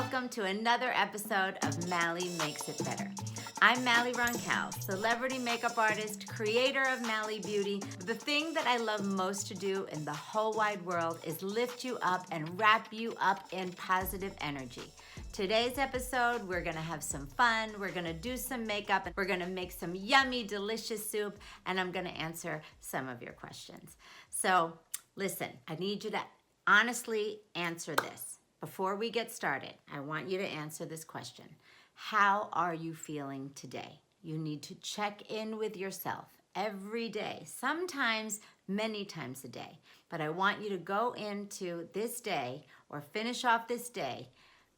welcome to another episode of Mally Makes It Better. I'm Mally Roncal, celebrity makeup artist, creator of Mally Beauty. The thing that I love most to do in the whole wide world is lift you up and wrap you up in positive energy. Today's episode, we're gonna have some fun, we're gonna do some makeup, and we're gonna make some yummy, delicious soup, and I'm gonna answer some of your questions. So listen, I need you to honestly answer this. Before we get started, I want you to answer this question. How are you feeling today? You need to check in with yourself every day, sometimes many times a day. But I want you to go into this day or finish off this day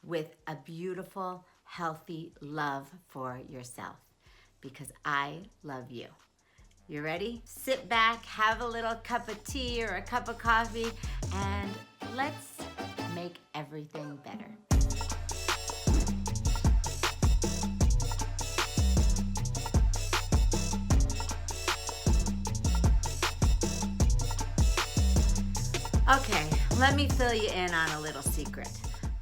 with a beautiful, healthy love for yourself, because I love you. You ready? Sit back, have a little cup of tea or a cup of coffee, and let's make everything better. Okay, let me fill you in on a little secret.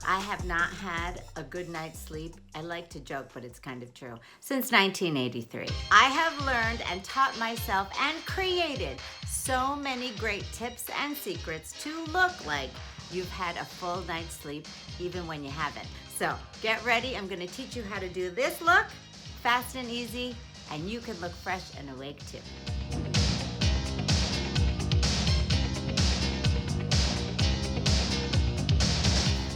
I have not had a good night's sleep. I like to joke, but it's kind of true. Since 1983. I have learned and taught myself and created so many great tips and secrets to look like you've had a full night's sleep, even when you haven't. So get ready. I'm gonna teach you how to do this look fast and easy, and you can look fresh and awake too.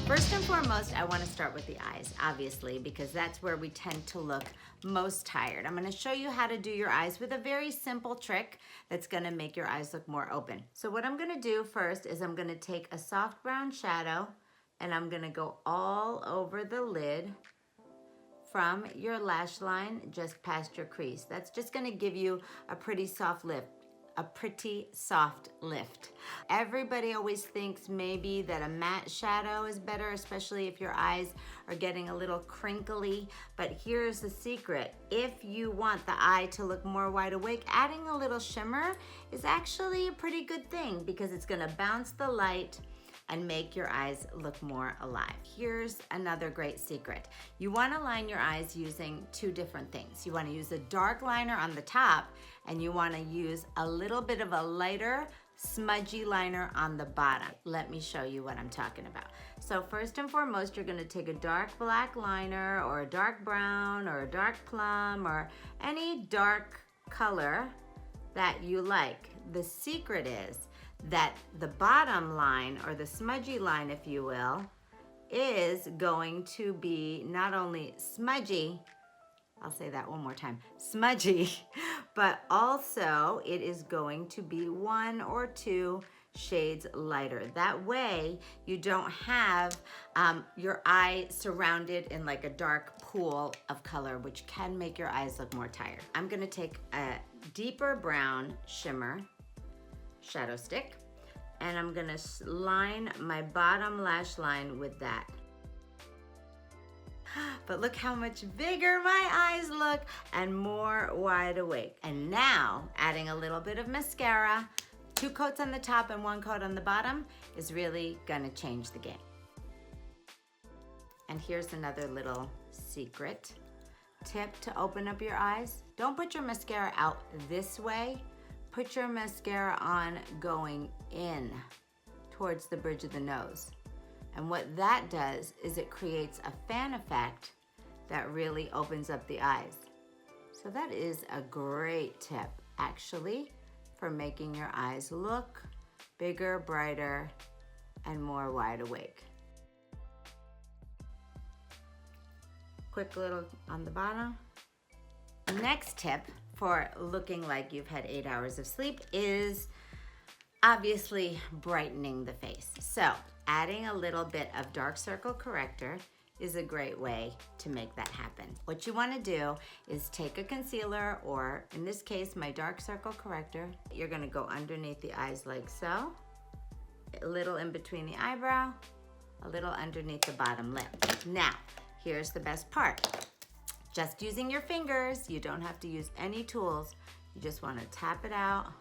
First and foremost, I want to start with the eyes, obviously, because that's where we tend to look most tired. I'm going to show you how to do your eyes with a very simple trick that's going to make your eyes look more open. So what I'm going to do first is I'm going to take a soft brown shadow and I'm going to go all over the lid from your lash line just past your crease. That's just going to give you a pretty soft lift. Everybody always thinks maybe that a matte shadow is better, especially if your eyes are getting a little crinkly. But here's the secret. If you want the eye to look more wide awake, adding a little shimmer is actually a pretty good thing because it's gonna bounce the light and make your eyes look more alive. Here's another great secret. You wanna line your eyes using two different things. You wanna use a dark liner on the top, and you wanna use a little bit of a lighter, smudgy liner on the bottom. Let me show you what I'm talking about. So first and foremost, you're gonna take a dark black liner or a dark brown or a dark plum or any dark color that you like. The secret is that the bottom line, or the smudgy line if you will, is going to be not only smudgy, I'll say that one more time, smudgy, but also it is going to be 1 or 2 shades lighter. That way you don't have your eye surrounded in like a dark pool of color, which can make your eyes look more tired. I'm gonna take a deeper brown shimmer shadow stick, and I'm gonna line my bottom lash line with that. But look how much bigger my eyes look and more wide awake. And now, adding a little bit of mascara, 2 coats on the top and 1 coat on the bottom, is really gonna change the game. And here's another little secret tip to open up your eyes. Don't put your mascara out this way. Put your mascara on going in towards the bridge of the nose. And what that does is it creates a fan effect that really opens up the eyes. So that is a great tip, actually, for making your eyes look bigger, brighter, and more wide awake. Quick little on the bottom. Next tip for looking like you've had 8 hours of sleep is obviously brightening the face. So adding a little bit of dark circle corrector is a great way to make that happen. What you wanna do is take a concealer, or in this case, my dark circle corrector. You're gonna go underneath the eyes like so, a little in between the eyebrow, a little underneath the bottom lip. Now, here's the best part. Just using your fingers, you don't have to use any tools. You just wanna tap it out,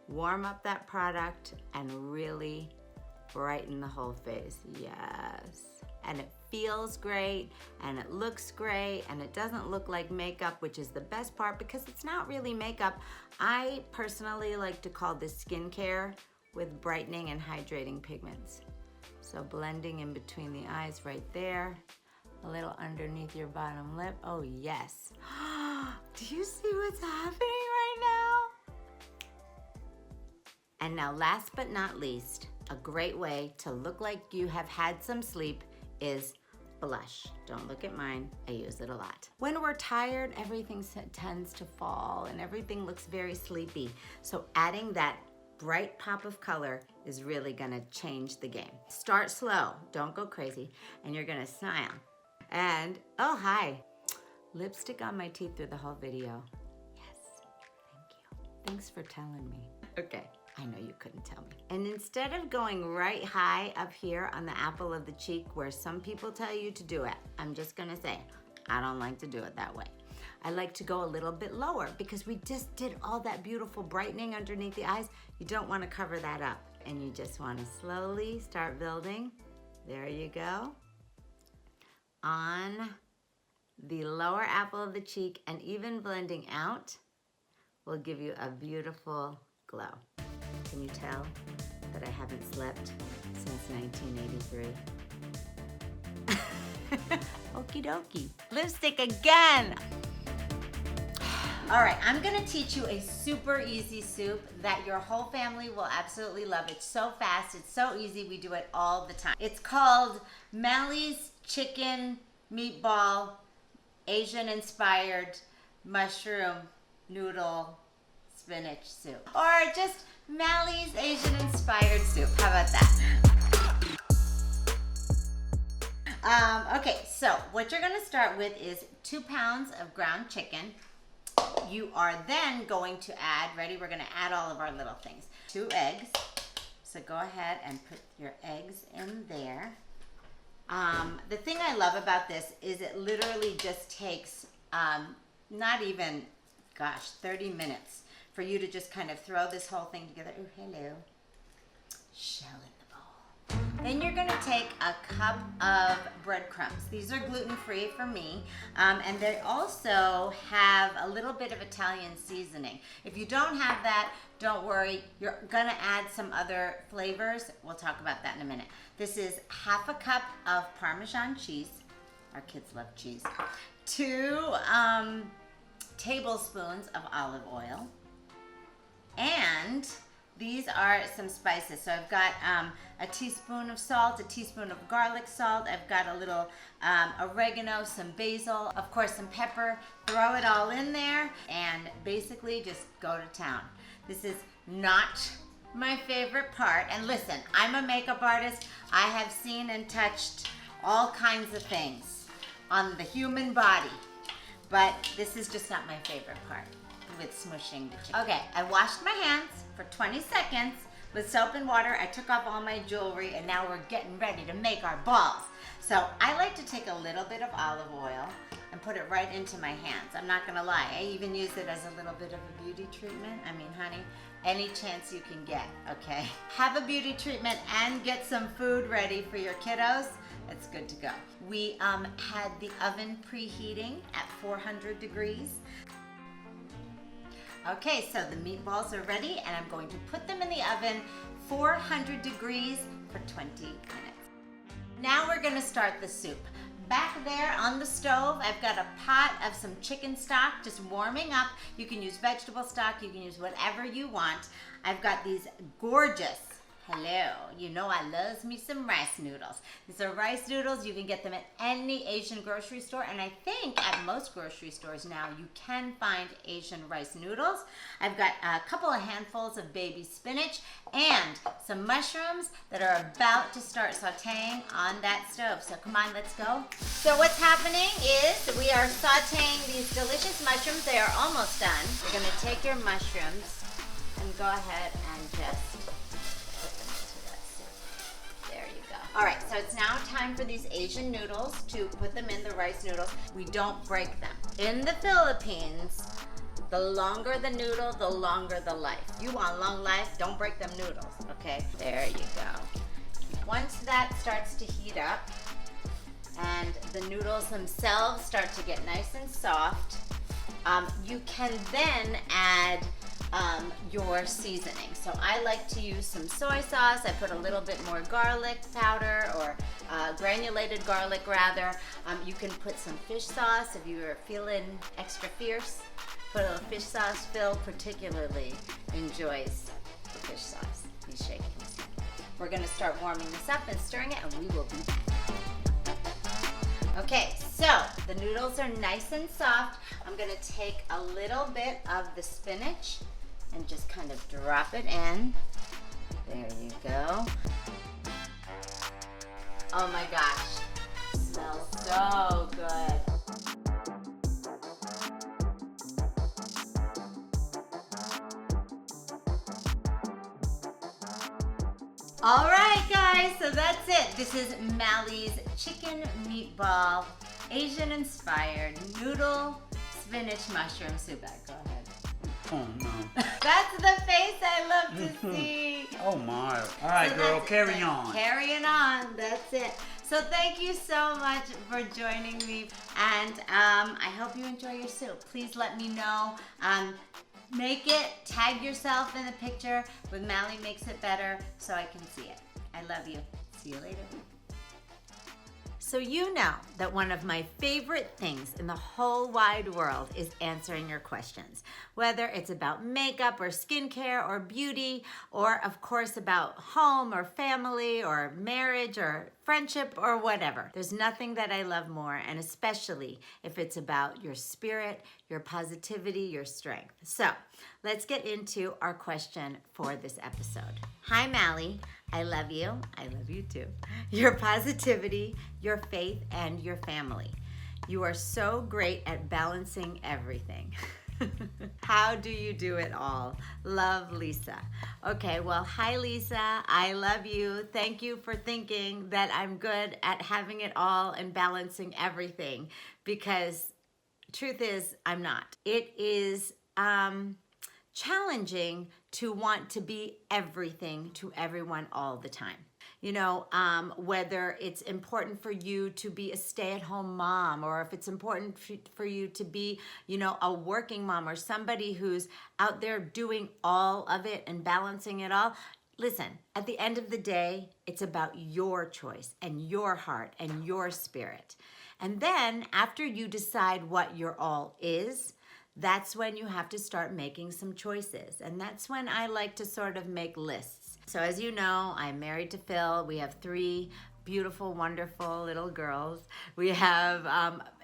warm up that product, and really brighten the whole face. Yes. And it feels great, and it looks great, and it doesn't look like makeup, which is the best part because it's not really makeup. I personally like to call this skincare with brightening and hydrating pigments. So blending in between the eyes right there, a little underneath your bottom lip. Oh yes. Do you see what's happening right now? And now last but not least, a great way to look like you have had some sleep is blush. Don't look at mine, I use it a lot. When we're tired, everything tends to fall and everything looks very sleepy. So adding that bright pop of color is really gonna change the game. Start slow, don't go crazy, and you're gonna smile. And, oh hi, lipstick on my teeth through the whole video. Yes, thank you. Thanks for telling me. Okay, I know you couldn't tell me. And instead of going right high up here on the apple of the cheek where some people tell you to do it, I'm just gonna say, I don't like to do it that way. I like to go a little bit lower because we just did all that beautiful brightening underneath the eyes. You don't wanna cover that up, and you just wanna slowly start building. There you go. On the lower apple of the cheek, and even blending out will give you a beautiful glow. Can you tell that I haven't slept since 1983? Okie dokie. Lipstick again. All right, I'm gonna teach you a super easy soup that your whole family will absolutely love. It's so fast, it's so easy, we do it all the time. It's called MALLY'S Chicken Meatball Asian Inspired Mushroom Noodle Spinach Soup. Or just MALLY'S Asian Inspired Soup, how about that? Okay, so what you're gonna start with is 2 pounds of ground chicken. You are then going to add, ready? We're gonna add all of our little things. 2 eggs. So go ahead and put your eggs in there. The thing I love about this is it literally just takes not even, 30 minutes for you to just kind of throw this whole thing together. Oh, hello. Shell in the bowl. Then you're gonna take a cup of breadcrumbs. These are gluten-free for me, and they also have a little bit of Italian seasoning. If you don't have that, don't worry, you're gonna add some other flavors. We'll talk about that in a minute. This is half a cup of Parmesan cheese. Our kids love cheese. 2 tablespoons of olive oil. And these are some spices. So I've got a teaspoon of salt, a teaspoon of garlic salt. I've got a little oregano, some basil, of course some pepper. Throw it all in there and basically just go to town. This is not my favorite part. And listen, I'm a makeup artist. I have seen and touched all kinds of things on the human body, but this is just not my favorite part with smushing the chicken. Okay, I washed my hands for 20 seconds with soap and water. I took off all my jewelry, and now we're getting ready to make our balls. So I like to take a little bit of olive oil and put it right into my hands. I'm not gonna lie, I even use it as a little bit of a beauty treatment. I mean, honey, any chance you can get, okay? Have a beauty treatment and get some food ready for your kiddos. It's good to go. We had the oven preheating at 400 degrees. Okay, so the meatballs are ready, and I'm going to put them in the oven 400 degrees for 20 minutes. Now we're gonna start the soup. Back there on the stove, I've got a pot of some chicken stock just warming up. You can use vegetable stock, you can use whatever you want. I've got these gorgeous, hello, you know I loves me some rice noodles. These are rice noodles. You can get them at any Asian grocery store, and I think at most grocery stores now you can find Asian rice noodles. I've got a couple of handfuls of baby spinach and some mushrooms that are about to start sauteing on that stove. So come on, let's go. So what's happening is we are sauteing these delicious mushrooms. They are almost done. You're gonna take your mushrooms and go ahead and just all right, so it's now time for these Asian noodles to put them in the rice noodles. We don't break them. In the Philippines, the longer the noodle, the longer the life. You want long life, don't break them noodles, okay? There you go. once that starts to heat up and the noodles themselves start to get nice and soft, you can then add your seasoning. So I like to use some soy sauce. I put a little bit more garlic powder, or granulated garlic rather. You can put some fish sauce if you're feeling extra fierce. Put a little fish sauce. Phil particularly enjoys the fish sauce. He's shaking. We're gonna start warming this up and stirring it, and we will be back. Okay, so the noodles are nice and soft. I'm gonna take a little bit of the spinach and just kind of drop it in. There you go. Oh my gosh, it smells so good. All right, guys, so that's it. This is Mally's chicken meatball, Asian-inspired noodle spinach mushroom soup. Go ahead. Oh, no. That's the face I love to see. Oh, my. All right, so girl, carry on. Carrying on, that's it. So thank you so much for joining me, and I hope you enjoy your soup. Please let me know. Make it, tag yourself in the picture with Mally Makes It Better so I can see it. I love you. See you later. So you know that one of my favorite things in the whole wide world is answering your questions. Whether it's about makeup or skincare or beauty, or of course about home or family or marriage or friendship or whatever. There's nothing that I love more, and especially if it's about your spirit, your positivity, your strength. So let's get into our question for this episode. Hi, Mally. I love you. I love you too. Your positivity, your faith, and your family. You are so great at balancing everything. How do you do it all? Love, Lisa. Okay, well, hi, Lisa. I love you. Thank you for thinking that I'm good at having it all and balancing everything, because truth is, I'm not. It is challenging to want to be everything to everyone all the time. You know, whether it's important for you to be a stay-at-home mom, or if it's important for you to be, you know, a working mom, or somebody who's out there doing all of it and balancing it all. Listen, at the end of the day, it's about your choice and your heart and your spirit. And then after you decide what your all is, that's when you have to start making some choices. And that's when I like to sort of make lists. So as you know, I'm married to Phil. We have 3 beautiful, wonderful little girls. We have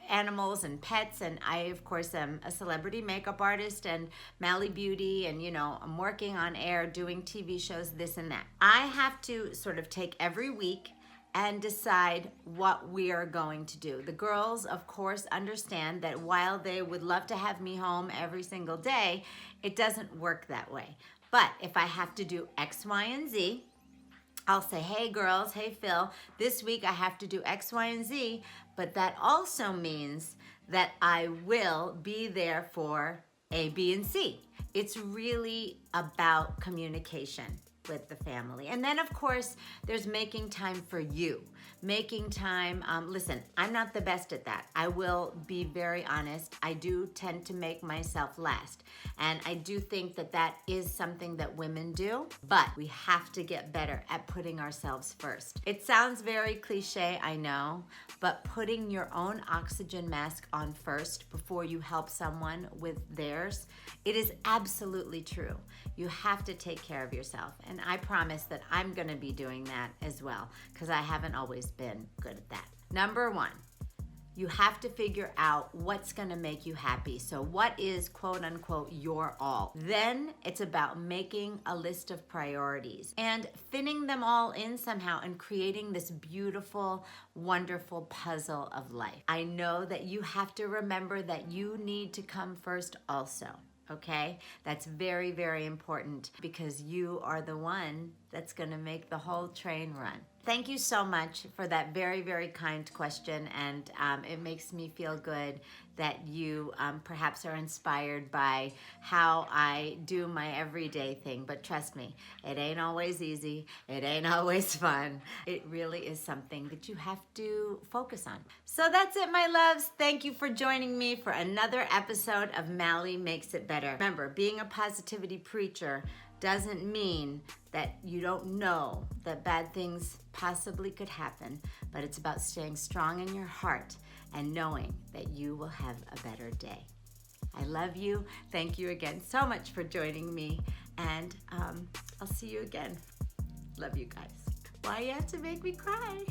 animals and pets, and I, of course, am a celebrity makeup artist and Mally Beauty, and, you know, I'm working on air, doing TV shows, this and that. I have to sort of take every week and decide what we are going to do. The girls, of course, understand that while they would love to have me home every single day, it doesn't work that way. But if I have to do X, Y, and Z, I'll say, hey girls, hey Phil, this week I have to do X, Y, and Z, but that also means that I will be there for A, B, and C. It's really about communication with the family. And then of course, there's making time for you. Making time, listen, I'm not the best at that. I will be very honest. I do tend to make myself last. And I do think that that is something that women do, but we have to get better at putting ourselves first. It sounds very cliche, I know, but putting your own oxygen mask on first before you help someone with theirs, it is absolutely true. You have to take care of yourself. And I promise that I'm gonna be doing that as well, because I haven't always been good at that. Number 1, you have to figure out what's gonna make you happy. So what is, quote unquote, your all? Then it's about making a list of priorities and fitting them all in somehow and creating this beautiful, wonderful puzzle of life. I know that you have to remember that you need to come first also. Okay? That's very, very important, because you are the one that's gonna make the whole train run. Thank you so much for that very, very kind question. And it makes me feel good that you perhaps are inspired by how I do my everyday thing. But trust me, it ain't always easy. It ain't always fun. It really is something that you have to focus on. So that's it, my loves. Thank you for joining me for another episode of Mally Makes It Better. Remember, being a positivity preacher doesn't mean that you don't know that bad things possibly could happen, but it's about staying strong in your heart and knowing that you will have a better day. I love you. Thank you again so much for joining me, and I'll see you again. Love you guys. Why you have to make me cry?